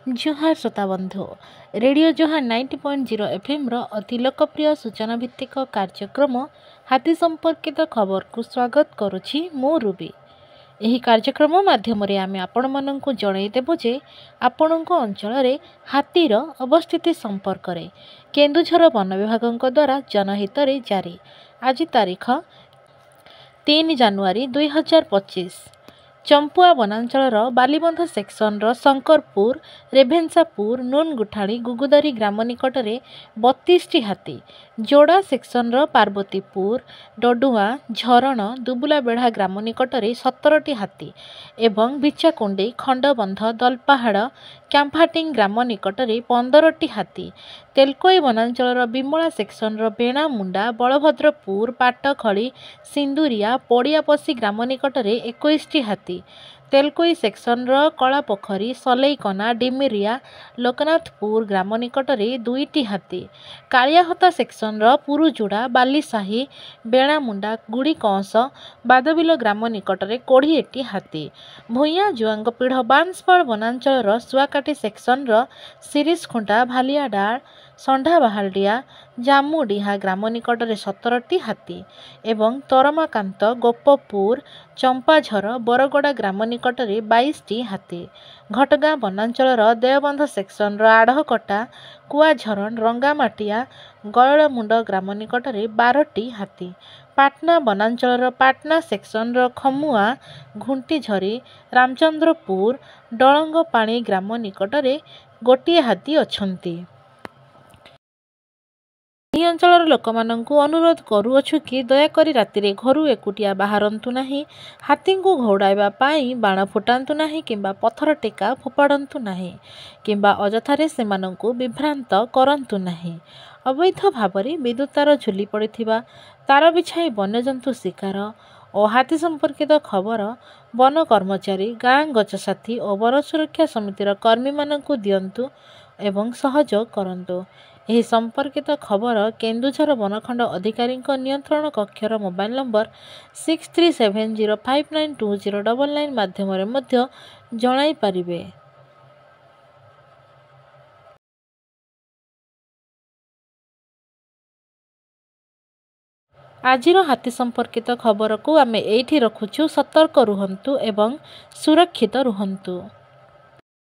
जुहार श्रोता बंधु रेडियो जुहार 90.0 FM अति लोकप्रिय सूचना भित्तिक कार्यक्रम हाथी संपर्कित खबर को स्वागत करुछि मु रूबी। एही कार्यक्रम माध्यम आमे आपण माननकु जणाई देबो जे आपणक अंचल रे हाथीर अवस्थिति संपर्क रे केन्दुझर वन विभाग द्वारा जनहित रे जारी। आज तारीख 3 जानुआरी 2025 चंपुआ वनांचल बालीबंध सेक्शन शंकरपुर रेभेन्सापुर नूनगुठाणी गुगुदरी ग्राम निकट में 32टी हाथी जोड़ा सेक्शन पार्वतीपुर डडुआ झरण दुबुलाबेढ़ा ग्राम निकट में 17टी हाथी एवं बिचाकुंडी खंडबंध दलपाहाड़ कैंफाटिंग ग्राम निकट में 15टी हाथी तेलकोई वनांचल विमला सेक्शन बेणा मुंडा बलभद्रपुर पाटखड़ी सिंदुरिया पड़ियापसी ग्राम निकट में 21टी हाथी तेलकोई सेक्शन कलापोखरी सलैकना डिमिरिया लोकनाथपुर ग्राम निकट में 2टी हाथी कालियाहता सेक्शन पुरुजुड़ा बालीसाही बेणामुंडा गुड़ीकंस बादबिल ग्राम निकट में 20टी हाथी भूइया जुआंगपीढ़ बांसपाड़ वनांचल सुआकाटी सेक्शन सिरिसखुंटा भालियाडाड़ संढाबाहालडिया जामुडीहा ग्राम निकट में 17टी हाथी एवं तरमाकांत गोपपुर चंपाझर बरगड़ा ग्राम निकट में 22टी हाथी घटगाँ वनांचल देवबंध सेक्शन आढ़कटा कुआझरण रंगामाटिया गयलमुंड ग्राम निकट में 12टी हाथी पाटना वनांचल पाटना सेक्शन खमुआ घुंटीझरी रामचंद्रपुर डलंगपाणी ग्राम निकट में गोटे हाथी अछंती। ଏହି ଅଞ୍ଚଳର ଲୋକମାନଙ୍କୁ ଅନୁରୋଧ କରୁଅଛୁ କି ଦୟାକରି ରାତିରେ ଘରୁ ଏକୁଟିଆ ବାହାରନ୍ତୁ ନାହିଁ। ହାତୀଙ୍କୁ ଘଉଡ଼ାଇବା ପାଇଁ ବାଣ ଫୁଟାନ୍ତୁ ନାହିଁ କିମ୍ବା ପଥର ଟେକା ଫୋପାଡ଼ନ୍ତୁ ନାହିଁ କିମ୍ବା ଅଯଥାରେ ସେମାନଙ୍କୁ ବିଭ୍ରାନ୍ତ କରନ୍ତୁ ନାହିଁ। ଅବୈଧ ଭାବରେ ବିଦ୍ୟୁତ୍ ତାର ଝୁଲି ପଡ଼ିଥିବା ତାର ବିଛାଇ ବନ୍ୟଜନ୍ତୁ ଶିକାର ଓ ହାତୀ ସମ୍ପର୍କିତ ଖବର ବନ କର୍ମଚାରୀ ଗାଁ ଗଛସାଥୀ ଓ ବନ ସୁରକ୍ଷା ସମିତିର କର୍ମୀମାନଙ୍କୁ ଦିଅନ୍ତୁ ଏବଂ ସହଯୋଗ କରନ୍ତୁ। ଏହି ସମ୍ପର୍କିତ ଖବର କେନ୍ଦୁଝର ବନଖଣ୍ଡ ଅଧିକାରୀଙ୍କ ନିୟନ୍ତ୍ରଣ କକ୍ଷର ମୋବାଇଲ ନମ୍ବର 6370592099 ମାଧ୍ୟମରେ ମଧ୍ୟ ଜଣାଇ ପାରିବେ। ଆଜିର ହାତୀ ସମ୍ପର୍କିତ ଖବରକୁ ଆମେ ଏଇଠି ରଖୁଛୁ। ସତର୍କ ରୁହନ୍ତୁ ଏବଂ ସୁରକ୍ଷିତ ରୁହନ୍ତୁ।